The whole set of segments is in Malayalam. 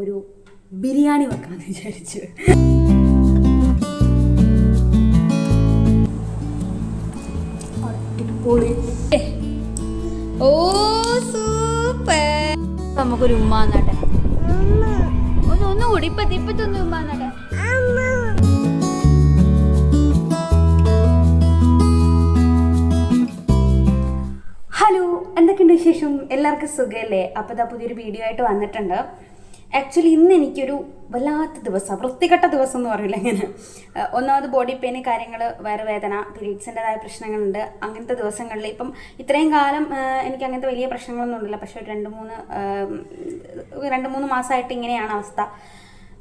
ഒരു ബിരിയാണി വെക്കാമെന്ന് വിചാരിച്ചു. ഓ സൂപ്പർ. നമുക്കൊരു ഉമ്മ എന്നാട്ടെ, ഒന്നുകൂടി ഇപ്പത്തൊന്ന് ഉമ്മ എന്നാട്ടെ. ഹലോ, എന്തൊക്കെയുണ്ട് വിശേഷം? എല്ലാവർക്കും സുഖമല്ലേ? അപ്പോൾ ഇതാ പുതിയൊരു വീഡിയോ ആയിട്ട് വന്നിട്ടുണ്ട്. ആക്ച്വലി ഇന്ന് എനിക്കൊരു വല്ലാത്ത ദിവസം, വൃത്തികെട്ട ദിവസം എന്ന് പറയില്ല ഇങ്ങനെ. ഒന്നാമത് ബോഡി പെയിന്, കാര്യങ്ങൾ, വയറുവേദന, പീരീഡ്സിൻ്റെതായ പ്രശ്നങ്ങളുണ്ട്. അങ്ങനത്തെ ദിവസങ്ങളിൽ ഇപ്പം ഇത്രയും കാലം എനിക്ക് അങ്ങനത്തെ വലിയ പ്രശ്നങ്ങളൊന്നും ഉണ്ടല്ല. പക്ഷേ ഒരു രണ്ട് മൂന്ന് മാസമായിട്ട് ഇങ്ങനെയാണ് അവസ്ഥ.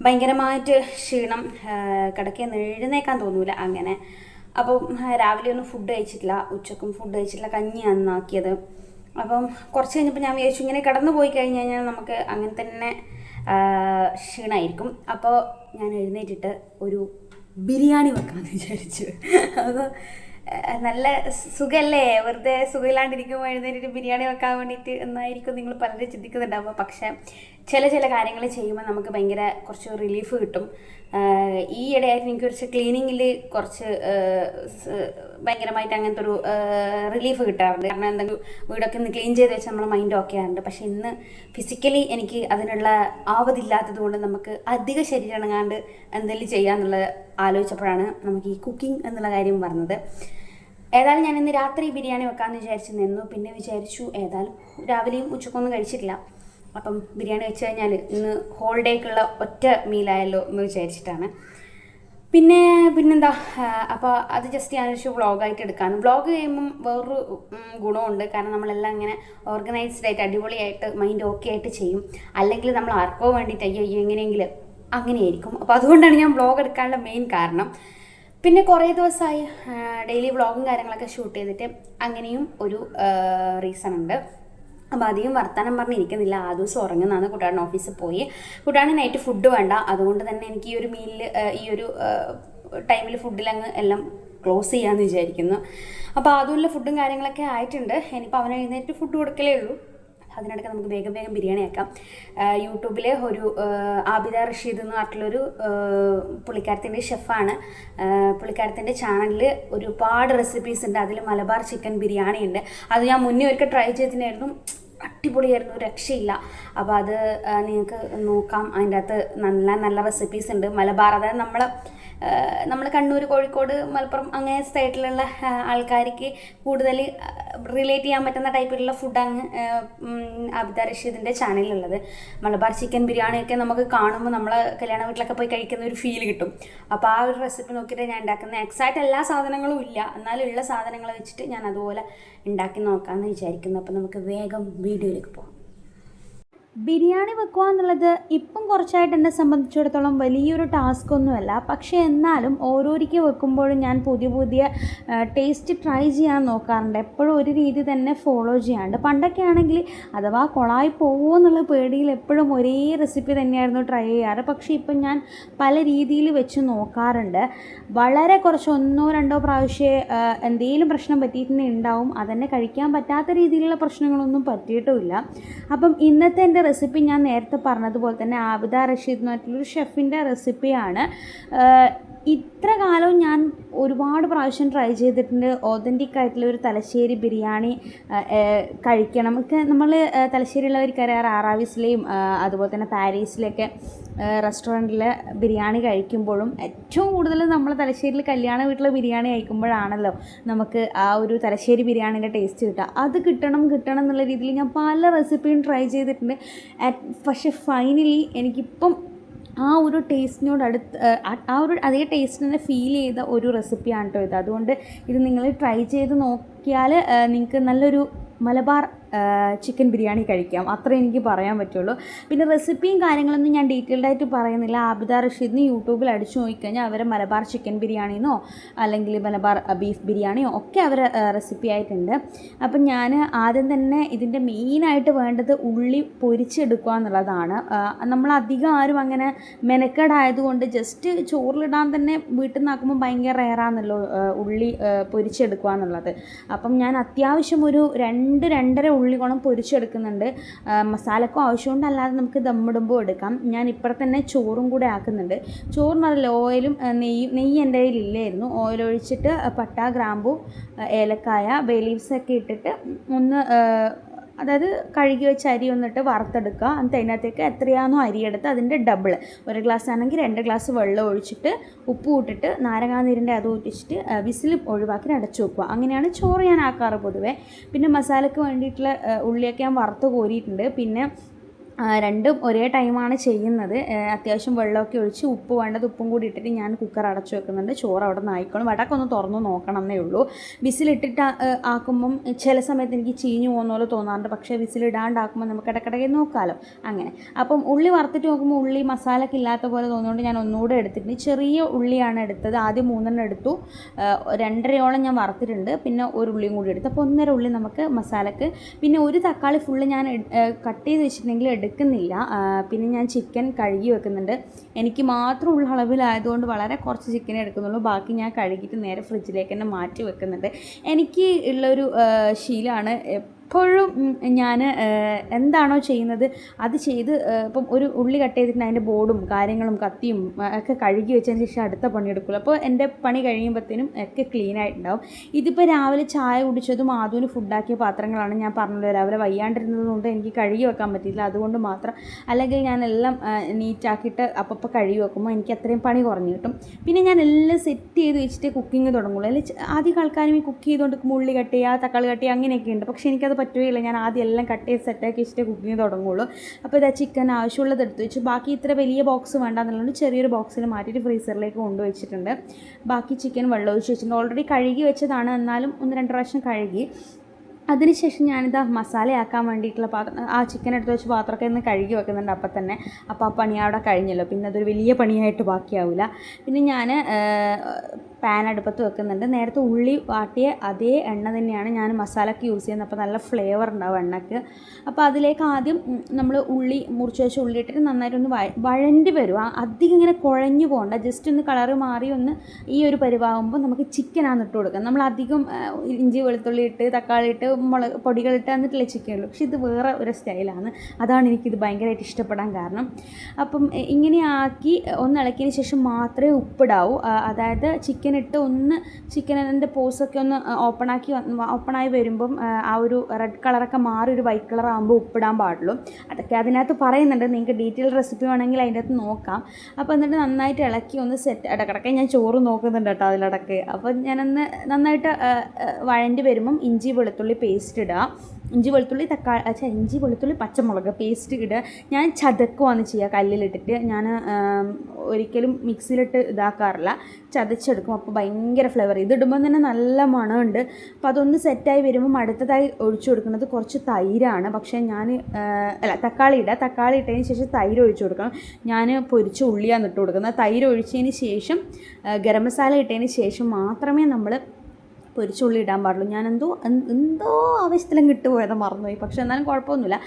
ഭയങ്കരമായിട്ട് ക്ഷീണം, കിടക്കയിൽ എഴുന്നേക്കാൻ തോന്നൂല അങ്ങനെ. അപ്പം രാവിലെ ഒന്നും ഫുഡ് കഴിച്ചിട്ടില്ല, ഉച്ചക്കും ഫുഡ് കഴിച്ചിട്ടില്ല, കഞ്ഞിയാണ് നന്നാക്കിയത്. അപ്പം കുറച്ച് കഴിഞ്ഞപ്പോൾ ഞാൻ വിചാരിച്ചു ഇങ്ങനെ കിടന്നു പോയി കഴിഞ്ഞ് കഴിഞ്ഞാൽ നമുക്ക് അങ്ങനെ തന്നെ ക്ഷീണമായിരിക്കും. അപ്പോൾ ഞാൻ എഴുന്നേറ്റിട്ട് ഒരു ബിരിയാണി വെക്കാമെന്ന് വിചാരിച്ചു. അപ്പോൾ നല്ല സുഖമല്ലേ, വെറുതെ സുഖമില്ലാണ്ടിരിക്കുമ്പോൾ എഴുന്നേറ്റിട്ട് ബിരിയാണി വെക്കാൻ വേണ്ടിയിട്ട് എന്നായിരിക്കും നിങ്ങൾ പലരും ചിന്തിക്കുന്നുണ്ടാവുക. പക്ഷേ ചില കാര്യങ്ങൾ ചെയ്യുമ്പോൾ നമുക്ക് ഭയങ്കര കുറച്ച് റിലീഫ് കിട്ടും. ഈ ഇടയായിട്ട് എനിക്ക് കുറച്ച് ക്ലീനിങ്ങിൽ കുറച്ച് ഭയങ്കരമായിട്ട് അങ്ങനത്തെ ഒരു റിലീഫ് കിട്ടാറുണ്ട്. കാരണം എന്തെങ്കിലും വീടൊക്കെ ഒന്ന് ക്ലീൻ ചെയ്ത് വെച്ചാൽ നമ്മളെ മൈൻഡ് ഓക്കെ ആറുണ്ട്. പക്ഷേ ഇന്ന് ഫിസിക്കലി എനിക്ക് അതിനുള്ള ആവതില്ലാത്തത് കൊണ്ട് നമുക്ക് അധിക ശരീരം അനങ്ങാണ്ട് എന്തെങ്കിലും ചെയ്യാമെന്നുള്ളത് ആലോചിച്ചപ്പോഴാണ് നമുക്ക് ഈ കുക്കിംഗ് എന്നുള്ള കാര്യം പറഞ്ഞത്. ഏതായാലും ഞാൻ ഇന്ന് രാത്രി ബിരിയാണി വെക്കാമെന്ന് വിചാരിച്ച് നിന്നു. പിന്നെ വിചാരിച്ചു ഏതായാലും രാവിലെയും ഉച്ചക്കൊന്നും കഴിച്ചിട്ടില്ല, അപ്പം ബിരിയാണി വെച്ച് കഴിഞ്ഞാൽ ഇന്ന് ഹോൾ ഡേക്കുള്ള ഒറ്റ മീലായല്ലോ എന്ന് വിചാരിച്ചിട്ടാണ്. പിന്നെന്താ, അപ്പോൾ അത് ജസ്റ്റ് ഞാനൊരു വ്ളോഗായിട്ട് എടുക്കാമെന്ന്. വ്ളോഗ് ചെയ്യുമ്പം വേറൊരു ഗുണമുണ്ട്. കാരണം നമ്മളെല്ലാം ഇങ്ങനെ ഓർഗനൈസ്ഡ് ആയിട്ട് അടിപൊളിയായിട്ട് മൈൻഡ് ഓക്കെ ആയിട്ട് ചെയ്യും. അല്ലെങ്കിൽ നമ്മൾ ആർക്കോ വേണ്ടിയിട്ട് അയ്യോ എങ്ങനെയെങ്കിലും അങ്ങനെയായിരിക്കും. അപ്പോൾ അതുകൊണ്ടാണ് ഞാൻ വ്ളോഗ് എടുക്കാനുള്ള മെയിൻ കാരണം. പിന്നെ കുറേ ദിവസമായി ഡെയിലി വ്ളോഗും കാര്യങ്ങളൊക്കെ ഷൂട്ട് ചെയ്തിട്ട്, അങ്ങനെയും ഒരു റീസൺ ഉണ്ട്. അപ്പോൾ അധികം വർത്തമാനം പറഞ്ഞിരിക്കുന്നില്ല. ആ ദിവസം ഉറങ്ങുന്നതാണ്. കുട്ടാടൻ ഓഫീസിൽ പോയി. കുട്ടാടൻ നൈറ്റ് ഫുഡ് വേണ്ട, അതുകൊണ്ട് തന്നെ എനിക്ക് ഈ ഒരു മീലിൽ ഈ ഒരു ടൈമിൽ ഫുഡിലങ്ങ് എല്ലാം ക്ലോസ് ചെയ്യാമെന്ന് വിചാരിക്കുന്നു. അപ്പോൾ അതുള്ള ഫുഡും കാര്യങ്ങളൊക്കെ ആയിട്ടുണ്ട്. ഇനിയിപ്പോൾ അവനെ എഴുന്നേറ്റ് ഫുഡ് കൊടുക്കലേ ഉള്ളൂ. അതിനിടയ്ക്ക് നമുക്ക് വേഗം ബിരിയാണി ആക്കാം. യൂട്യൂബിൽ ഒരു ആബിദ റഷീദ് എന്ന് പറഞ്ഞിട്ടുള്ളൊരു പുള്ളിക്കാരത്തിൻ്റെ ഷെഫാണ്. പുള്ളിക്കാരത്തിൻ്റെ ചാനലിൽ ഒരുപാട് റെസിപ്പീസ് ഉണ്ട്. അതിൽ മലബാർ ചിക്കൻ ബിരിയാണി ഉണ്ട്. അത് ഞാൻ മുന്നേ ഒരിക്കൽ ട്രൈ ചെയ്തിട്ടുണ്ടായിരുന്നു, അടിപൊളിയായിരുന്നു, രക്ഷയില്ല. അപ്പോൾ അത് നിങ്ങൾക്ക് നോക്കാം. അതിൻ്റെ അകത്ത് നല്ല റെസിപ്പീസ് ഉണ്ട്. മലബാർ, അതായത് നമ്മൾ കണ്ണൂർ, കോഴിക്കോട്, മലപ്പുറം അങ്ങനെ സൈഡിലുള്ള ആൾക്കാർക്ക് കൂടുതൽ റിലേറ്റ് ചെയ്യാൻ പറ്റുന്ന ടൈപ്പിലുള്ള ഫുഡാണ് ആബിദ റഷീദിൻ്റെ ചാനലിലുള്ളത്. മലബാർ ചിക്കൻ ബിരിയാണിയൊക്കെ നമുക്ക് കാണുമ്പോൾ നമ്മൾ കല്യാണ വീട്ടിലൊക്കെ പോയി കഴിക്കുന്ന ഒരു ഫീൽ കിട്ടും. അപ്പോൾ ആ ഒരു റെസിപ്പി നോക്കിയിട്ട് ഞാൻ ഉണ്ടാക്കുന്നത്. എക്സാക്റ്റ് എല്ലാ സാധനങ്ങളും ഇല്ല, എന്നാലും ഉള്ള സാധനങ്ങൾ വെച്ചിട്ട് ഞാൻ അതുപോലെ ഉണ്ടാക്കി നോക്കാമെന്ന് വിചാരിക്കുന്നു. അപ്പോൾ നമുക്ക് വേഗം വീഡിയോയിലേക്ക് പോകാം. ബിരിയാണി വെക്കുക എന്നുള്ളത് ഇപ്പം കുറച്ചായിട്ട് എന്നെ സംബന്ധിച്ചിടത്തോളം വലിയൊരു ടാസ്ക് ഒന്നുമല്ല. പക്ഷേ എന്നാലും ഓരോരിക്കൽ വെക്കുമ്പോഴും ഞാൻ പുതിയ ടേസ്റ്റ് ട്രൈ ചെയ്യാൻ നോക്കാറുണ്ട്. എപ്പോഴും ഒരു രീതി തന്നെ ഫോളോ ചെയ്യാണ്ട്. പണ്ടൊക്കെ ആണെങ്കിൽ അഥവാ കൊളായി പോകുമോ എന്നുള്ള പേടിയിൽ എപ്പോഴും ഒരേ റെസിപ്പി തന്നെയായിരുന്നു ട്രൈ ചെയ്യാറ്. പക്ഷേ ഇപ്പം ഞാൻ പല രീതിയിൽ വെച്ച് നോക്കാറുണ്ട്. വളരെ കുറച്ച് 1-2 പ്രാവശ്യം എന്തെങ്കിലും പ്രശ്നം പറ്റിയിട്ടുണ്ടെങ്കിൽ ഉണ്ടാവും. അതന്നെ കഴിക്കാൻ പറ്റാത്ത രീതിയിലുള്ള പ്രശ്നങ്ങളൊന്നും പറ്റിയിട്ടുമില്ല. അപ്പം ഇന്നത്തെ എൻ്റെ റെസിപ്പി ഞാൻ നേരത്തെ പറഞ്ഞതുപോലെ തന്നെ ആബിദ റഷീദ് എന്ന് പറഞ്ഞിട്ടുള്ളൊരു ഷെഫിൻ്റെ റെസിപ്പിയാണ്. ഇത്ര കാലവും ഞാൻ ഒരുപാട് പ്രാവശ്യം ട്രൈ ചെയ്തിട്ടുണ്ട്. ഓതൻറ്റിക് ആയിട്ടുള്ള ഒരു തലശ്ശേരി ബിരിയാണി കഴിക്കണം. നമ്മൾ തലശ്ശേരിയുള്ളവർക്കറിയാം, ആറാവിസിലെയും അതുപോലെ തന്നെ പാരീസിലൊക്കെ റെസ്റ്റോറൻറ്റിൽ ബിരിയാണി കഴിക്കുമ്പോഴും ഏറ്റവും കൂടുതൽ നമ്മൾ തലശ്ശേരിയിൽ കല്യാണ വീട്ടിലെ ബിരിയാണി കഴിക്കുമ്പോഴാണല്ലോ നമുക്ക് ആ ഒരു തലശ്ശേരി ബിരിയാണീൻ്റെ ടേസ്റ്റ് കിട്ടുക. അത് കിട്ടണം എന്നുള്ള രീതിയിൽ ഞാൻ പല റെസിപ്പിയും ട്രൈ ചെയ്തിട്ടുണ്ട്. പക്ഷേ ഫൈനലി എനിക്കിപ്പം ആ ഒരു ടേസ്റ്റിനോട് ആ ഒരു അതേ ടേസ്റ്റ് തന്നെ ഫീൽ ചെയ്ത ഒരു റെസിപ്പിയാണ് കേട്ടോ ഇത്. അതുകൊണ്ട് ഇത് നിങ്ങൾ ട്രൈ ചെയ്ത് നോക്കിയാൽ നിങ്ങൾക്ക് നല്ലൊരു മലബാർ ചിക്കൻ ബിരിയാണി കഴിക്കാം, അത്രേ എനിക്ക് പറയാൻ പറ്റുള്ളൂ. പിന്നെ റെസിപ്പിയും കാര്യങ്ങളൊന്നും ഞാൻ ഡീറ്റെയിൽഡായിട്ട് പറയുന്നില്ല. ആബിദ റഷീദിന് യൂട്യൂബിൽ അടിച്ചു നോക്കിക്കഴിഞ്ഞാൽ അവർ മലബാർ ചിക്കൻ ബിരിയാണിന്നോ അല്ലെങ്കിൽ മലബാർ ബീഫ് ബിരിയാണിയോ ഒക്കെ അവർ റെസിപ്പി ആയിട്ടുണ്ട്. അപ്പം ഞാൻ ആദ്യം തന്നെ ഇതിൻ്റെ മെയിനായിട്ട് വേണ്ടത് ഉള്ളി പൊരിച്ചെടുക്കുക എന്നുള്ളതാണ്. നമ്മളധികം ആരും അങ്ങനെ മെനക്കേടായതുകൊണ്ട് ജസ്റ്റ് ചോറിലിടാൻ തന്നെ വീട്ടിൽ നിന്നാക്കുമ്പോൾ ഭയങ്കര റെയറാണല്ലോ ഉള്ളി പൊരിച്ചെടുക്കുക എന്നുള്ളത്. അപ്പം ഞാൻ അത്യാവശ്യം ഒരു 2-2.5 ഉള്ളി കുളം പൊരിച്ചെടുക്കുന്നുണ്ട്. മസാലക്കും ആവശ്യമുണ്ട്, അല്ലാതെ നമുക്ക് ദമ്മിടുമ്പോൾ എടുക്കാം. ഞാൻ ഇപ്പുറത്ത് തന്നെ ചോറും കൂടെ ആക്കുന്നുണ്ട്. ചോറ് നല്ല ഓയിലും നെയ്യ് എൻ്റെ കയ്യിലില്ലായിരുന്നു. ഓയിലൊഴിച്ചിട്ട് പട്ട, ഗ്രാമ്പു, ഏലക്കായ, ബേ ലീവ്സൊക്കെ ഇട്ടിട്ട് ഒന്ന് അതായത് കഴുകി വെച്ച അരി ഒന്നിട്ട് വറുത്തെടുക്കുക. എന്നിട്ട് അതിനകത്തേക്ക് എത്രയാണോ അരിയെടുത്ത് അതിൻ്റെ ഡബിൾ, 1 ഗ്ലാസ് ആണെങ്കിൽ 2 ഗ്ലാസ് വെള്ളം ഒഴിച്ചിട്ട് ഉപ്പ് ഇട്ടിട്ട് നാരങ്ങാനീരിൻ്റെ അത് ഊറ്റിച്ചിട്ട് വിസിൽ ഒഴിവാക്കി അടച്ചു വെക്കുക. അങ്ങനെയാണ് ചോറ് ഞാൻ ആക്കാറ് പൊതുവേ. പിന്നെ മസാലയ്ക്ക് വേണ്ടിയിട്ടുള്ള ഉള്ളിയൊക്കെ ഞാൻ വറുത്ത് കോരിയിട്ടുണ്ട്. പിന്നെ രണ്ടും ഒരേ ടൈമാണ് ചെയ്യുന്നത്. അത്യാവശ്യം വെള്ളമൊക്കെ ഒഴിച്ച് ഉപ്പ് വേണ്ടത് ഉപ്പും കൂടി ഇട്ടിട്ട് ഞാൻ കുക്കർ അടച്ചു വെക്കുന്നുണ്ട്. ചോറ് അവിടെ നിന്ന് ആയിക്കോളും. വടക്കൊന്ന് തുറന്ന് നോക്കണം എന്നേ ഉള്ളൂ. വിസിലിട്ടിട്ട് ആക്കുമ്പം ചില സമയത്ത് എനിക്ക് ചീഞ്ഞു പോകുന്ന പോലെ തോന്നാറുണ്ട്. പക്ഷേ വിസിലിടാണ്ടാക്കുമ്പോൾ നമുക്ക് ഇടയ്ക്കിടയ്ക്ക് നോക്കാമല്ലോ. അങ്ങനെ അപ്പം ഉള്ളി വറുത്തിട്ട് നോക്കുമ്പോൾ ഉള്ളി മസാലയ്ക്ക് ഇല്ലാത്ത പോലെ തോന്നുന്നുകൊണ്ട് ഞാൻ ഒന്നുകൂടെ എടുത്തിട്ടുണ്ട്. ചെറിയ ഉള്ളിയാണ് എടുത്തത്. ആദ്യം 3 എടുത്തു. 2.5 ഞാൻ വറുത്തിട്ടുണ്ട്. പിന്നെ ഒരു ഉള്ളിയും കൂടി എടുത്തു. അപ്പോൾ 1.5 ഉള്ളി നമുക്ക് മസാലയ്ക്ക്. പിന്നെ ഒരു തക്കാളി ഫുള്ള് ഞാൻ കട്ട് ചെയ്ത് വെച്ചിട്ടുണ്ടെങ്കിൽ എടുക്കുന്നില്ല. പിന്നെ ഞാൻ ചിക്കൻ കഴുകി വെക്കുന്നുണ്ട്. എനിക്ക് മാത്രമുള്ള അളവിലായതുകൊണ്ട് വളരെ കുറച്ച് ചിക്കനെ എടുക്കുന്നുള്ളൂ. ബാക്കി ഞാൻ കഴുകിയിട്ട് നേരെ ഫ്രിഡ്ജിലേക്ക് തന്നെ മാറ്റി വെക്കുന്നുണ്ട്. എനിക്ക് ഉള്ളൊരു ശീലമാണ്, എപ്പോഴും ഞാൻ എന്താണോ ചെയ്യുന്നത് അത് ചെയ്ത് ഇപ്പം ഒരു ഉള്ളി കട്ട് ചെയ്തിട്ട് അതിൻ്റെ ബോർഡും കാര്യങ്ങളും കത്തിയും ഒക്കെ കഴുകി വെച്ചതിന് ശേഷം അടുത്ത പണിയെടുക്കുള്ളൂ. അപ്പോൾ എൻ്റെ പണി കഴിയുമ്പോഴത്തേനും ഒക്കെ ക്ലീൻ ആയിട്ടുണ്ടാവും. ഇതിപ്പോൾ രാവിലെ ചായ കുടിച്ചതും ആദ്യം ഫുഡാക്കിയ പാത്രങ്ങളാണ്. ഞാൻ പറഞ്ഞല്ലോ രാവിലെ വയ്യാണ്ടിരുന്നത് കൊണ്ട് എനിക്ക് കഴുകി വെക്കാൻ പറ്റിയില്ല. അതുകൊണ്ട് മാത്രം, അല്ലെങ്കിൽ ഞാൻ എല്ലാം നീറ്റാക്കിയിട്ട് അപ്പോൾ കഴുകി വെക്കുമ്പോൾ എനിക്ക് അത്രയും പണി കുറഞ്ഞു കിട്ടും. പിന്നെ ഞാൻ എല്ലാം സെറ്റ് ചെയ്ത് വെച്ചിട്ട് കുക്കിംഗ് തുടങ്ങുള്ളൂ. അല്ലെങ്കിൽ ആദ്യം ആൾക്കാരും ഈ കുക്ക് ചെയ്തുകൊണ്ട് ഉള്ളി കട്ട് ചെയ്യുക, തക്കാളി കട്ട് ചെയ്യുക അങ്ങനെയൊക്കെ ഉണ്ട്. പക്ഷേ എനിക്കത് പറ്റുകയില്ല. ഞാൻ ആദ്യം എല്ലാം കട്ട് ചെയ്ത് സെറ്റാക്കി വെച്ചിട്ട് കുക്കിംഗ് തുടങ്ങുള്ളൂ. അപ്പോൾ ഇതാ ചിക്കൻ ആവശ്യമുള്ളത് എടുത്ത് വെച്ചു. ബാക്കി ഇത്ര വലിയ ബോക്സ് വേണ്ടെന്നുള്ളത് ചെറിയൊരു ബോക്സിൽ മാറ്റിയിട്ട് ഫ്രീസറിലേക്ക് കൊണ്ടുവച്ചിട്ടുണ്ട്. ബാക്കി ചിക്കൻ വെള്ളം ഒഴിച്ച് വെച്ചിട്ടുണ്ട്. ഓൾറെഡി കഴുകി വെച്ചതാണ്, എന്നാലും 1-2 പ്രാവശ്യം കഴുകി. അതിനുശേഷം ഞാനിതാ മസാലയാക്കാൻ വേണ്ടിയിട്ടുള്ള പാത്രം, ആ ചിക്കൻ എടുത്ത് വെച്ച് പാത്രമൊക്കെ ഒന്ന് കഴുകി വെക്കുന്നുണ്ട് അപ്പം തന്നെ. അപ്പോൾ ആ പണി അവിടെ കഴിഞ്ഞല്ലോ, പിന്നെ അതൊരു വലിയ പണിയായിട്ട് ബാക്കിയാവില്ല. പിന്നെ ഞാൻ പാൻ അടുപ്പത്ത് വെക്കുന്നുണ്ട്. നേരത്തെ ഉള്ളി വാട്ടിയ അതേ എണ്ണ തന്നെയാണ് ഞാൻ മസാലയ്ക്ക് യൂസ് ചെയ്യുന്നത്. അപ്പോൾ നല്ല ഫ്ലേവർ ഉണ്ടാവും എണ്ണയ്ക്ക്. അപ്പോൾ അതിലേക്ക് ആദ്യം നമ്മൾ ഉള്ളി മുറിച്ച് വെച്ച് ഉള്ളി ഇട്ടിട്ട് നന്നായിട്ടൊന്ന് വഴണ്ടി വരും. അധികം ഇങ്ങനെ കുഴഞ്ഞു പോകണ്ട, ജസ്റ്റ് ഒന്ന് കളറ് മാറി ഒന്ന് ഈ ഒരു പരിവാകുമ്പോൾ നമുക്ക് ചിക്കനാണ് ഇട്ട് കൊടുക്കുക. നമ്മൾ അധികം ഇഞ്ചി വെളുത്തുള്ളി ഇട്ട് തക്കാളി ഇട്ട് മുളക് പൊടികളിട്ട് എന്നിട്ടുള്ള ചിക്കൻ ഉള്ളൂ. പക്ഷേ ഇത് വേറെ ഒരു സ്റ്റൈലാണ്. അതാണ് എനിക്കിത് ഭയങ്കരമായിട്ട് ഇഷ്ടപ്പെടാൻ കാരണം. അപ്പം ഇങ്ങനെ ആക്കി ഒന്ന് ഇളക്കിയതിന് ശേഷം മാത്രമേ ഉപ്പിടാവൂ. അതായത് ചിക്കൻ ഇട്ട് ഒന്ന് ചിക്കനിൻ്റെ പോസൊക്കെ ഒന്ന് ഓപ്പണായി വരുമ്പം ആ ഒരു റെഡ് കളറൊക്കെ മാറി ഒരു വൈറ്റ് കളർ ആകുമ്പോൾ ഉപ്പിടാൻ പാടുള്ളൂ. അതൊക്കെ അതിനകത്ത് പറയുന്നുണ്ട്. നിങ്ങൾക്ക് ഡീറ്റെയിൽ റെസിപ്പി വേണമെങ്കിൽ അതിൻ്റെ അകത്ത് നോക്കാം. അപ്പോൾ എന്നിട്ട് നന്നായിട്ട് ഇളക്കി ഒന്ന് സെറ്റ് ഇടക്കിടയ്ക്ക് ഞാൻ ചോറ് നോക്കുന്നുണ്ട് കേട്ടോ അതിലിടക്ക്. അപ്പോൾ ഞാനൊന്ന് നന്നായിട്ട് വഴണ്ടി വരുമ്പം ഇഞ്ചി വെളുത്തുള്ളി പേസ്റ്റ് ഇടുക. ഇഞ്ചി വെളുത്തുള്ളി പച്ചമുളക് പേസ്റ്റ് ഇടുക. ഞാൻ ചതക്കുവാണ് ചെയ്യുക കല്ലിലിട്ടിട്ട്. ഞാൻ ഒരിക്കലും മിക്സിയിലിട്ട് ഇതാക്കാറില്ല, ചതച്ചെടുക്കും. അപ്പോൾ ഭയങ്കര ഫ്ലേവർ. ഇതിടുമ്പോൾ തന്നെ നല്ല മണമുണ്ട്. അപ്പോൾ അതൊന്ന് സെറ്റായി വരുമ്പം അടുത്തതായി ഒഴിച്ചു കൊടുക്കുന്നത് കുറച്ച് തൈരാണ്. പക്ഷേ ഞാൻ തക്കാളി ഇട്ടതിന് ശേഷം തൈര് ഒഴിച്ചു കൊടുക്കണം. ഞാൻ പൊരിച്ച ഉള്ളിയാണ് ഇട്ട് കൊടുക്കുന്നത്. തൈര് ഒഴിച്ചതിന് ശേഷം ഗരം മസാല ഇട്ടതിന് ശേഷം മാത്രമേ നമ്മൾ പൊരിച്ചുള്ളി ഇടാൻ പാടുള്ളൂ. ഞാൻ എന്തോ ആവശ്യത്തിലും കിട്ടുപോയത് മറന്നുപോയി. പക്ഷേ എന്നാലും കുഴപ്പമൊന്നുമില്ല.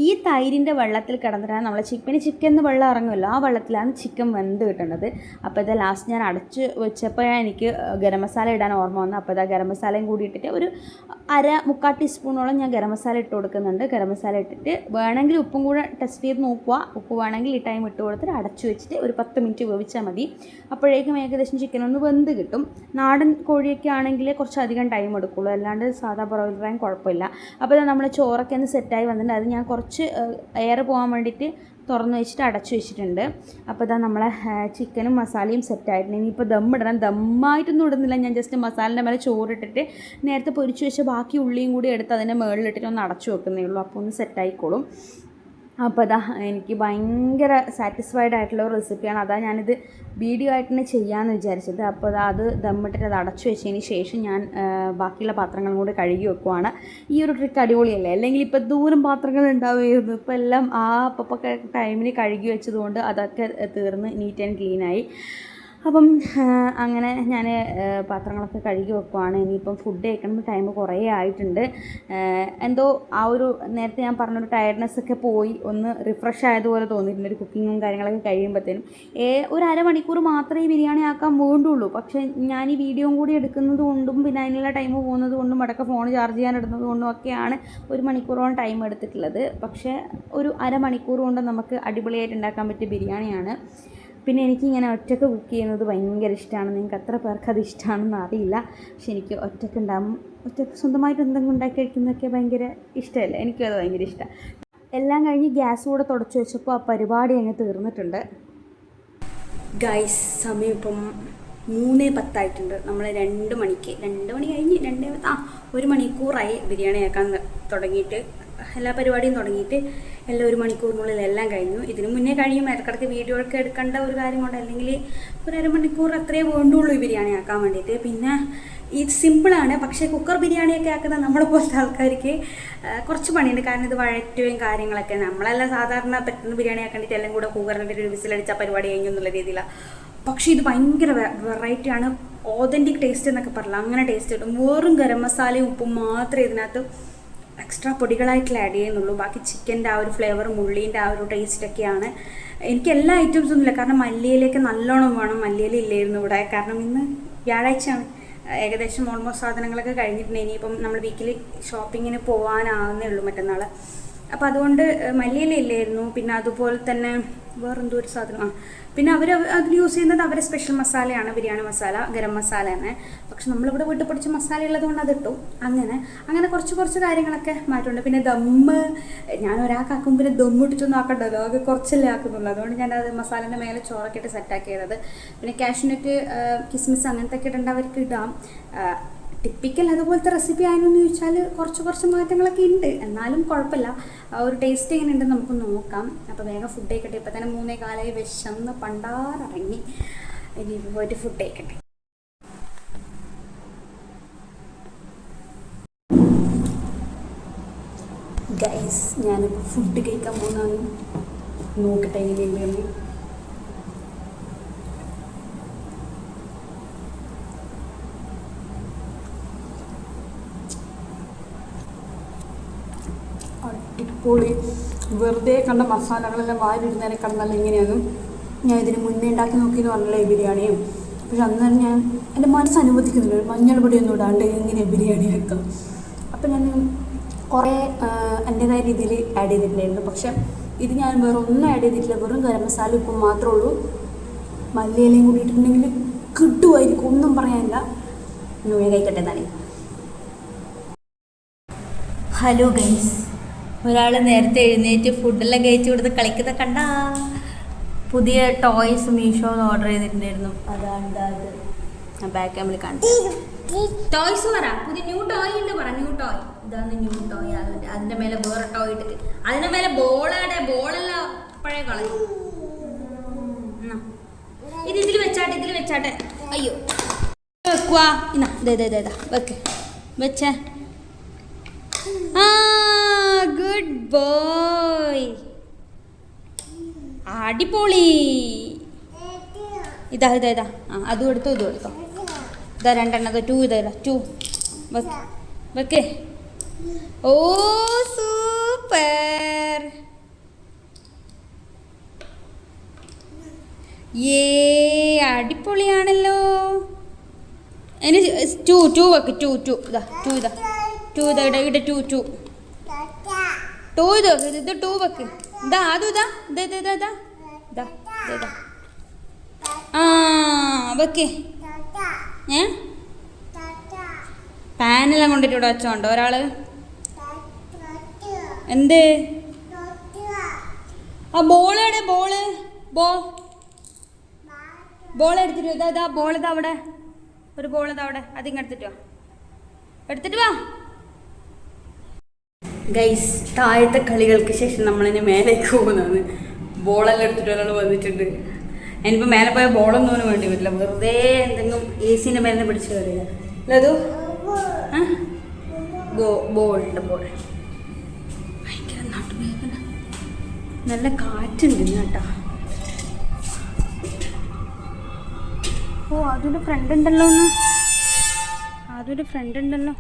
ഈ തൈരിൻ്റെ വെള്ളത്തിൽ കിടന്നിട്ടാണ് നമ്മൾ ചിക്കൻ വെള്ളം ഇറങ്ങുമല്ലോ, ആ വെള്ളത്തിലാണ് ചിക്കൻ വെന്ത് കിട്ടുന്നത്. അപ്പോൾ ഇത് ലാസ്റ്റ് ഞാൻ അടച്ച് വെച്ചപ്പോൾ എനിക്ക് ഗരം മസാല ഇടാൻ ഓർമ്മ വന്നു. അപ്പോൾ ഇതാ ഗരം മസാലയും കൂടി ഇട്ടിട്ട് ഒരു 1/4 ടീസ്പൂണോളം ഞാൻ ഗരം മസാല ഇട്ട് കൊടുക്കുന്നുണ്ട്. ഗരം മസാല ഇട്ടിട്ട് വേണമെങ്കിൽ ഉപ്പും കൂടെ ടെസ്റ്റ് ചെയ്ത് നോക്കുക. ഉപ്പ് വേണമെങ്കിൽ ഈ ടൈം ഇട്ട് കൊടുത്തിട്ട് അടച്ചു വെച്ചിട്ട് ഒരു 10 മിനിറ്റ് വേവിച്ചാൽ മതി. അപ്പോഴേക്കും ഏകദേശം ചിക്കൻ ഒന്ന് വെന്ത് കിട്ടും. നാടൻ കോഴിയൊക്കെ ആണെങ്കിൽ കുറച്ച് അധികം ടൈം എടുക്കുള്ളൂ, അല്ലാണ്ട് സാധാ ബ്രോയിലറായും കുഴപ്പമില്ല. അപ്പോൾ നമ്മൾ ചോറൊക്കെ ഒന്ന് സെറ്റായി വന്നിട്ടുണ്ട്. അത് ഞാൻ കുറച്ച് എയർ പോകാൻ വേണ്ടിയിട്ട് തുറന്ന് വെച്ചിട്ട് അടച്ചു വെച്ചിട്ടുണ്ട്. അപ്പോൾ ഇതാ നമ്മളെ ചിക്കനും മസാലയും സെറ്റായിട്ടുണ്ട്. ഇനിയിപ്പോൾ ദമ്മിടണം. ദമ്മായിട്ടൊന്നും ഇടുന്നില്ല, ഞാൻ ജസ്റ്റ് മസാലേൻ്റെ മേലെ ചോറിട്ടിട്ട് നേരത്തെ പൊരിച്ച് വെച്ച് ബാക്കി ഉള്ളിയും കൂടി എടുത്ത് അതിൻ്റെ മുകളിലിട്ടിട്ട് ഒന്ന് അടച്ചു വെക്കുന്നേ ഉള്ളൂ. അപ്പോൾ ഒന്ന് സെറ്റായിക്കോളും. അപ്പോൾ അതാ എനിക്ക് ഭയങ്കര സാറ്റിസ്ഫൈഡ് ആയിട്ടുള്ള ഒരു റെസിപ്പിയാണ്. അതാ ഞാനിത് വീഡിയോ ആയിട്ട് തന്നെ ചെയ്യാമെന്ന് വിചാരിച്ചത്. അപ്പോൾ അത് ദമ്മിട്ടിട്ട് അത് അടച്ചു വെച്ചതിന് ശേഷം ഞാൻ ബാക്കിയുള്ള പാത്രങ്ങളും കൂടി കഴുകി വെക്കുവാണ്. ഈ ഒരു ട്രിക്ക് അടിപൊളിയല്ലേ? അല്ലെങ്കിൽ ഇപ്പോൾ ദൂരം പാത്രങ്ങൾ ഉണ്ടാവുമായിരുന്നു. ഇപ്പോൾ എല്ലാം ആ ടൈമിന് കഴുകി വെച്ചതുകൊണ്ട് അതൊക്കെ തീർന്ന് നീറ്റ് ആൻഡ് ക്ലീനായി. അപ്പം അങ്ങനെ ഞാൻ പാത്രങ്ങളൊക്കെ കഴുകി വെക്കുവാണ്. ഇനിയിപ്പം ഫുഡ് കഴിക്കണം, ടൈം കുറേ ആയിട്ടുണ്ട്. എന്തോ ആ ഒരു നേരത്തെ ഞാൻ പറഞ്ഞൊരു ടയർഡ്നെസ്സൊക്കെ പോയി ഒന്ന് റിഫ്രഷ് ആയതുപോലെ തോന്നിയിട്ടുണ്ട് ഒരു കുക്കിങ്ങും കാര്യങ്ങളൊക്കെ കഴിയുമ്പോഴത്തേനും. ഒരു അരമണിക്കൂർ മാത്രമേ ഈ ബിരിയാണി ആക്കാൻ വേണ്ടുള്ളൂ. പക്ഷേ ഞാൻ ഈ വീഡിയോയും കൂടി എടുക്കുന്നത് കൊണ്ടും പിന്നെ അതിനുള്ള ടൈം പോകുന്നത് കൊണ്ടും ഇടയ്ക്ക് ഫോൺ ചാർജ് ചെയ്യാൻ ഇടുന്നത് കൊണ്ടും ഒക്കെയാണ് 1 മണിക്കൂറോളം ടൈം എടുത്തിട്ടുള്ളത്. പക്ഷേ ഒരു അരമണിക്കൂർ കൊണ്ട് നമുക്ക് അടിപൊളിയായിട്ട് ഉണ്ടാക്കാൻ പറ്റിയ ബിരിയാണിയാണ്. പിന്നെ എനിക്കിങ്ങനെ ഒറ്റയ്ക്ക് കുക്ക് ചെയ്യുന്നത് ഭയങ്കര ഇഷ്ടമാണ്. നിങ്ങൾക്ക് എത്ര പേർക്ക് അത് ഇഷ്ടമാണെന്ന് അറിയില്ല. പക്ഷെ എനിക്ക് ഒറ്റയ്ക്ക് സ്വന്തമായിട്ട് എന്തെങ്കിലും ഉണ്ടാക്കി കഴിക്കുന്നതൊക്കെ ഭയങ്കര ഇഷ്ടമല്ലേ, എനിക്കും അത് ഭയങ്കര ഇഷ്ടമാണ്. എല്ലാം കഴിഞ്ഞ് ഗ്യാസ് കൂടെ തുടച്ച് വെച്ചപ്പോൾ ആ പരിപാടി അങ്ങ് തീർന്നിട്ടുണ്ട്. ഗൈസ്, സമയം ഇപ്പം 3:10 നമ്മൾ 2 മണി കഴിഞ്ഞ് 1 മണിക്കൂറായി ബിരിയാണി ആക്കാൻ തുടങ്ങിയിട്ട്. എല്ലാ പരിപാടിയും തുടങ്ങിയിട്ട് എല്ലാം 1 മണിക്കൂറിനുള്ളിൽ എല്ലാം കഴിഞ്ഞു. ഇതിന് മുന്നേ കഴിയും, ഇടയ്ക്കിടയ്ക്ക് വീഡിയോ ഒക്കെ എടുക്കേണ്ട ഒരു കാര്യം കൊണ്ട്, അല്ലെങ്കിൽ ഒരു അരമണിക്കൂർ അത്രയേ വേണ്ടുള്ളൂ ഈ ബിരിയാണി ആക്കാൻ വേണ്ടിയിട്ട്. പിന്നെ ഇത് സിമ്പിളാണ്, പക്ഷേ കുക്കർ ബിരിയാണിയൊക്കെ ആക്കുന്ന നമ്മളെ പോലത്തെ ആൾക്കാർക്ക് കുറച്ച് പണിയുണ്ട്. കാരണം ഇത് വഴറ്റുകയും കാര്യങ്ങളൊക്കെ, നമ്മളെല്ലാം സാധാരണ പെട്ടെന്ന് ബിരിയാണി ആക്കേണ്ടിയിട്ട് എല്ലാം കൂടെ കുക്കറിൻ്റെ ഒരു വിസിലടിച്ചാൽ പരിപാടി കഴിഞ്ഞു എന്നുള്ള രീതിയിലാണ്. പക്ഷേ ഇത് ഭയങ്കര വെറൈറ്റിയാണ്, ഓതൻറ്റിക് ടേസ്റ്റ് എന്നൊക്കെ പറഞ്ഞില്ല, അങ്ങനെ ടേസ്റ്റ് കിട്ടും. വെറും ഗരം മസാലയും ഉപ്പും മാത്രമേ ഇതിനകത്ത് എക്സ്ട്രാ പൊടികളായിട്ടുള്ള ആഡ് ചെയ്യുന്നുള്ളൂ. ബാക്കി ചിക്കൻ്റെ ആ ഒരു ഫ്ലേവർ, ഉള്ളീൻ്റെ ആ ഒരു ടേസ്റ്റൊക്കെയാണ്. എനിക്ക് എല്ലാ ഐറ്റംസും ഒന്നുമില്ല, കാരണം മല്ലിയിലേക്ക് നല്ലോണം വേണം. മല്ലിയില ഇല്ലായിരുന്നു ഇവിടെ, കാരണം ഇന്ന് വ്യാഴാഴ്ചയാണ്. ഏകദേശം ഓൾമോസ്റ്റ് സാധനങ്ങളൊക്കെ കഴിഞ്ഞിട്ടുണ്ട്. ഇനിയിപ്പം നമ്മൾ വീക്കിലി ഷോപ്പിങ്ങിന് പോകാനാവുന്നേ ഉള്ളൂ മറ്റന്നാൾ. അപ്പോൾ അതുകൊണ്ട് മല്ലിയില ഇല്ലായിരുന്നു. പിന്നെ അതുപോലെ തന്നെ വേറെന്തോ ഒരു സാധനം, പിന്നെ അവർ അതിൽ യൂസ് ചെയ്യുന്നത് അവരെ സ്പെഷ്യൽ മസാലയാണ്, ബിരിയാണി മസാല, ഗരം മസാല തന്നെ. പക്ഷെ നമ്മളിവിടെ വീട്ടിൽ പൊടിച്ച മസാല ഉള്ളതുകൊണ്ട് അതിട്ടു. അങ്ങനെ കുറച്ച് കാര്യങ്ങളൊക്കെ മാറ്റമുണ്ട്. പിന്നെ ദമ്മ് ഞാൻ ഒരാൾക്കാക്കും, പിന്നെ ദമ്മ് ഇട്ടിട്ടൊന്നും ആക്കണ്ടല്ലോ, അത് കുറച്ചല്ലേ ആക്കുന്നുള്ളൂ. അതുകൊണ്ട് ഞാൻ അത് മസാലേൻ്റെ മേലെ ചോറൊക്കെ ഇട്ട് സെറ്റാക്കിയത്. പിന്നെ കാഷ്യൂനട്ട്, കിസ്മിസ് അങ്ങനത്തെ ഒക്കെ ഇടേണ്ട അവർക്ക് ഇടാം. ടിപ്പിക്കൽ അതുപോലത്തെ റെസിപ്പി ആയെന്ന് ചോദിച്ചാൽ കുറച്ച് മാറ്റങ്ങളൊക്കെ ഉണ്ട്, എന്നാലും കുഴപ്പമില്ല. ഒരു ടേസ്റ്റ് എങ്ങനെ ഉണ്ടെന്ന് നമുക്ക് നോക്കാം. അപ്പോൾ വേഗം ഫുഡ് കഴിക്കട്ടെ. ഇപ്പം തന്നെ 3:15 വിശന്ന് പണ്ടാറിറങ്ങി. ഇനി പോയിട്ട് ഫുഡ് കഴിക്കട്ടെ. ഗൈസ്, ഞാനിപ്പോൾ ഫുഡ് കഴിക്കാൻ പോകുന്നതാണ്. നോക്കട്ടെ എങ്ങനെയുണ്ടെന്ന്. അടിപൊളി. വെറുതെ കണ്ട മസാലകളെല്ലാം വാരിടുന്നതിനെ കണ്ടാൽ എങ്ങനെയാണ്. ഞാൻ ഇതിന് മുന്നേ ഉണ്ടാക്കി നോക്കിയെന്ന് പറഞ്ഞില്ല ഈ ബിരിയാണിയും. പക്ഷെ അന്നേരം ഞാൻ എൻ്റെ മനസ്സ് അനുവദിക്കുന്നില്ല, മഞ്ഞൾ പൊടിയൊന്നും ഇടാണ്ട് എങ്ങനെയാണ് ബിരിയാണി വെക്കാം. അപ്പം ഞാൻ കുറേ എൻ്റേതായ രീതിയിൽ ആഡ് ചെയ്തിട്ടുണ്ടായിരുന്നു. പക്ഷെ ഇത് ഞാൻ വേറെ ഒന്നും ആഡ് ചെയ്തിട്ടില്ല, വെറും ഗരം മസാല ഉപ്പും മാത്രമേ ഉള്ളൂ. മല്ലിയിലയും കൂടി ഇട്ടിട്ടുണ്ടെങ്കിൽ കിട്ടുമായിരിക്കും, ഒന്നും പറയാനില്ല. ഞാൻ കഴിക്കട്ടെ എന്നാലേ. ഹലോ ഗൈസ്, ഒരാൾ നേരത്തെ എഴുന്നേറ്റ് ഫുഡെല്ലാം കഴിച്ച് കൊടുത്ത് കളിക്കുന്ന കണ്ടാ. പുതിയ ടോയ്സ് മീഷോന്ന് ഓർഡർ ചെയ്തിട്ടുണ്ടായിരുന്നു. അതാണ് അത്, ഞാൻ ബാക്ക് ക്യാമിൽ കാണിച്ചു. ടോയ്സ് പറ, പുതിയ ന്യൂ ടോയ് ഉണ്ട് പറ. ന്യൂ ടോയ്, ഇതാണ് ന്യൂ ടോയ്. അതിൻ്റെ മേലെ വേറെ ടോയ് ഇട്ടിട്ട്, അതിൻ്റെ മേലെ ബോളെല്ലാം പഴയ കളഞ്ഞു. ഇതിൽ വെച്ചാട്ടെ. അയ്യോ വെക്കുവാ, ഇന്നാ ഇതാ വെക്ക്, വെച്ചേ. ഗുഡ് ബോയ്, അടിപൊളി. ഇതാ അതും എടുത്തോ, ഇതാ 2 എണ്ണം, 2 ഇതാ 2 വെക്കേ. ഓ സൂപ്പർ, അടിപൊളിയാണല്ലോ. ഇനി 2 വെക്ക്. 2 ഇതാ 2 ഇതാ 2 ഇതാ ഇവിടെ 2 ഇത് 2 വെക്ക്. ഇതാ അതും ഇതാ വെക്കേ. പാനെല്ലാം കൊണ്ടിട്ട് ഇവിടെ വെച്ചോണ്ടോ ഒരാള്? എന്ത് ആ ബോളെവിടെ? ബോൾ എടുത്തിട്ട് ഇതാ ബോൾ ഇതാ അവിടെ, ഒരു ബോൾ ഇതാ അവിടെ, എടുത്തിട്ട് വാ. ഗൈസ്, താഴത്തെ കളികൾക്ക് ശേഷം നമ്മളിനി മേലേക്ക് പോകുന്നതാണ്. ബോളെല്ലാം എടുത്തിട്ട് ഒരാൾ വന്നിട്ടുണ്ട്. എനിക്കിപ്പോൾ മേലെ പോയ ബോളൊന്നും വേണ്ടി വരില്ല, വെറുതെ എന്തെങ്കിലും AC-ൻ്റെ മേലെ പിടിച്ച് കയറിയില്ല. അല്ലതു ബോൾ ഭയങ്കര നടുവേദന, നല്ല കാറ്റുണ്ട് കേട്ടോ. ഓ അതൊരു ഫ്രണ്ട് ഉണ്ടല്ലോ ഒന്ന്. അതൊരു ഫ്രണ്ട് ഉണ്ടല്ലോ.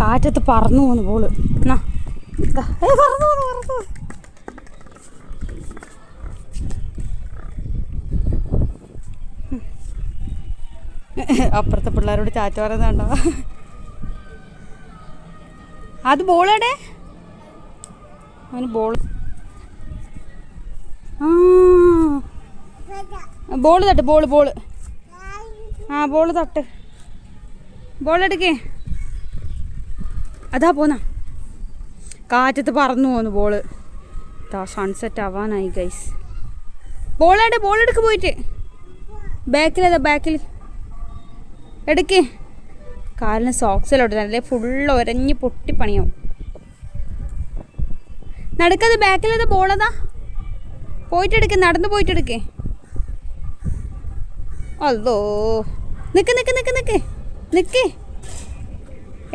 കാറ്റത്ത് പറന്നു പോന്നു ബോള്. അപ്പുറത്തെ പിള്ളേരോട് ചാറ്റ പറയുന്നുണ്ടോ? അത് ബോളെടെ അവന് ബോൾ. ബോള് തട്ട്. ബോള് ആ ബോള് തട്ട്. ബോളെടുക്കേ. അതാ പോന്ന കാറ്റത്ത് പറന്നു പോന്നു ബോള്. സൺസെറ്റ് ആവാനായി ഗൈസ്. ബോളെടുക്ക് പോയിട്ട്. ബാക്കിൽ എടുക്കേ. കാലിന് സോക്സിലോട്ട് നല്ല ഫുള്ള് ഒരഞ്ഞ് പൊട്ടിപ്പണിയാവും. നടക്കത് ബാക്കിലത് ബോളതാ. പോയിട്ടെടുക്കേ. നടന്ന് പോയിട്ടെടുക്കേ. അല്ലോ നിക്ക്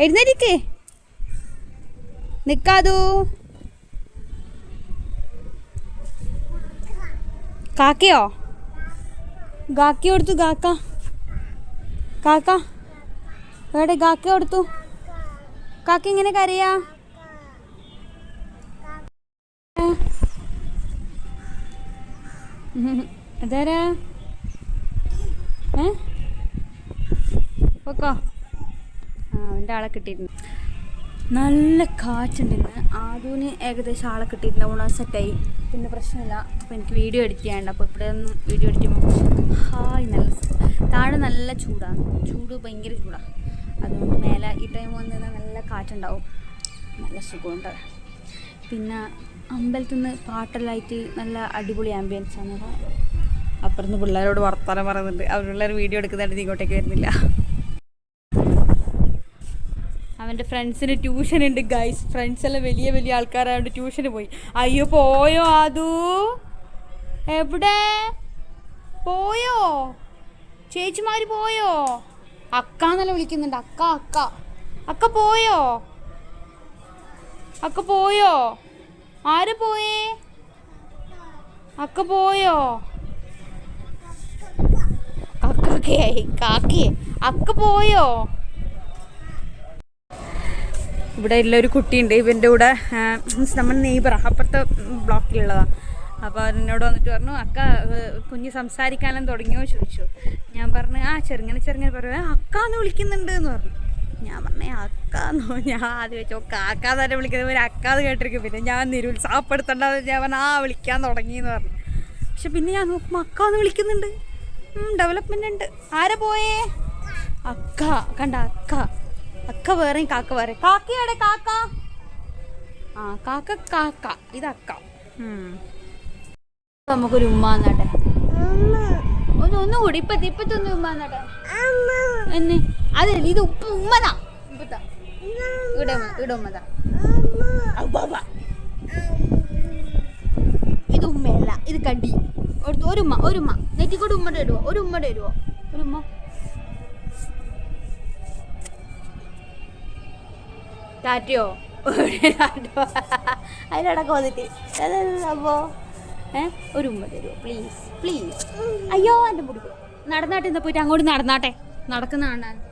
എഴുന്നേരിക്കേ. നിക്കാതു. കാക്കയോ? കാക്കി കൊടുത്തു. കാക്ക എവിടെ? കാക്ക കൊടുത്തു. കാക്ക ഇങ്ങനെ കരയാ. അതാരാ? ഓക്കോ അവൻ്റെ ആളെ കിട്ടിയിരുന്നു. നല്ല കാറ്റുണ്ടെന്ന്. ആദൂന് ഏകദേശം ആളെ കിട്ടിയിട്ടുണ്ടാവും. സെറ്റായി. പിന്നെ പ്രശ്നമില്ല. അപ്പോൾ എനിക്ക് വീഡിയോ എഡിറ്റ് ചെയ്യാണ്ട്. അപ്പോൾ ഇവിടെ ഒന്ന് വീഡിയോ എഡിറ്റ് ചെയ്യുമ്പോൾ നല്ല താഴെ നല്ല ചൂടാണ്. ഭയങ്കര ചൂടാണ്. അതുകൊണ്ട് മേലെ ഈ ടൈം വന്ന് നല്ല കാറ്റുണ്ടാവും. നല്ല സുഖമുണ്ട്. പിന്നെ അമ്പലത്തിൽ നിന്ന് പാട്ടെല്ലാമായിട്ട് നല്ല അടിപൊളി ആംബിയൻസ് ആണ്. അപ്പുറത്ത് പിള്ളേരോട് വർത്താനം പറയുന്നുണ്ട്. അവർ പിള്ളേർ വീഡിയോ എടുക്കുന്നതായിട്ട് ഇങ്ങോട്ടേക്ക് വരുന്നില്ല. അവൻ്റെ ഫ്രണ്ട്സിന് ട്യൂഷൻ ഉണ്ട് ഗൈസ്. ഫ്രണ്ട്സെല്ലാം വലിയ ആൾക്കാരായതുകൊണ്ട് ട്യൂഷന് പോയി. അയ്യോ പോയോ അതൂ? എവിടെ പോയോ? ചേച്ചിമാർ പോയോ? അക്കാന്നല്ല വിളിക്കുന്നുണ്ട്. അക്ക പോയോ? ആര് പോയേ? അക്ക പോയോ? അക്ക പോയോ? ഇവിടെ ഉള്ളൊരു കുട്ടിയുണ്ട്. ഇവൻ്റെ കൂടെ നമ്മൾ നെയ്ബറാണ്. അപ്പുറത്തെ ബ്ലോക്കിലുള്ളതാണ്. അപ്പോൾ എന്നോട് വന്നിട്ട് പറഞ്ഞു, അക്ക കുഞ്ഞ് സംസാരിക്കാനും തുടങ്ങിയോ ചോദിച്ചു. ഞാൻ പറഞ്ഞു ചെറുങ്ങനെ പറയുക അക്കാന്ന് വിളിക്കുന്നുണ്ട് എന്ന് പറഞ്ഞു. ഞാൻ പറഞ്ഞേ അക്കാന്നോ? ഞാൻ ആദ്യം വെച്ചോ കാക്കാന്ന് തന്നെ വിളിക്കുന്നത്. ഒരു അക്കാന്ന് കേട്ടിരിക്കും. പിന്നെ ഞാൻ നിരുത്സാഹപ്പെടുത്തേണ്ടത് ഞാൻ പറഞ്ഞു വിളിക്കാൻ തുടങ്ങിയെന്ന് പറഞ്ഞു. പക്ഷെ പിന്നെ ഞാൻ നോക്കുമ്പോൾ അക്കാന്ന് വിളിക്കുന്നുണ്ട്. ഡെവലപ്മെൻ്റ് ഉണ്ട്. ആരാ പോയേ? അക്ക കണ്ട. അക്ക വേറെ കാക്ക വേറെ. കാക്കയുടെ കാക്ക. കാക്ക ഇത് അക്ക. നമുക്കൊരു ഉമ്മാന്നാട്ടെ. ഒന്നുകൂടി ഇപ്പത്തൊന്ന് ഉമ്മാന്നാട്ടെ. എന്നെ അതല്ല ഇത് ഉമ്മതാ. ഇവിടെ ഉമ്മതാ. ഇത് ഉമ്മയല്ല, ഇത് കടി. ഒരുമ്മ നെറ്റിക്കൂടെ ഉമ്മയുടെ ഇടുവോ? ഒരു ഉമ്മ ടാറ്റയോ അതിലടക്കം വന്നിട്ട് അപ്പോ ഒരു ഉമ്മ തരുമോ പ്ലീസ്? അയ്യോ എൻ്റെ മുടി നടന്നാട്ടെ. എന്താ പോയിട്ട് അങ്ങോട്ട് നടക്കുന്ന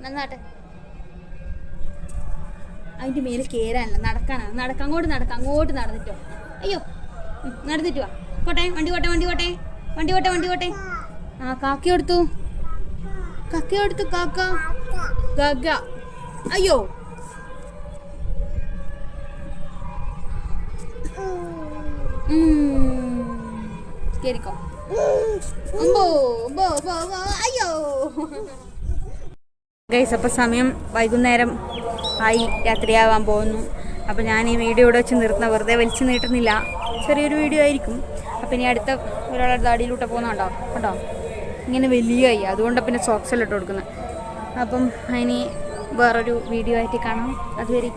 നന്നാട്ടെ. അതിൻ്റെ മേലെ കയറാനല്ല, നടക്കാനാണ്. അങ്ങോട്ട് നടന്നിട്ടോ. അയ്യോ നടന്നിട്ട് വാ. വണ്ടി പോട്ടെ. കാക്ക കൊടുത്തു. കാക്ക. അയ്യോ കേറിക്കോ. അയ്യോ ഗൈസ്, അപ്പോൾ സമയം വൈകുന്നേരം ആയി, രാത്രിയാവാൻ പോകുന്നു. അപ്പോൾ ഞാൻ ഈ വീഡിയോ ഇവിടെ വെച്ച് നിർത്തുന്ന, വെറുതെ വലിച്ചു നീട്ടുന്നില്ല. ചെറിയൊരു വീഡിയോ ആയിരിക്കും. അപ്പോൾ ഇനി അടുത്ത ഒരാളുടെ അടിയിലൂട്ട് പോകുന്നുണ്ടോ കേട്ടോ. ഇങ്ങനെ വലിയായി, അതുകൊണ്ടാണ് പിന്നെ സോക്സെല്ലാം ഇട്ട് കൊടുക്കുന്നത്. അപ്പം അതിന് വേറൊരു വീഡിയോ ആയിട്ട് കാണാം. അതുവരെ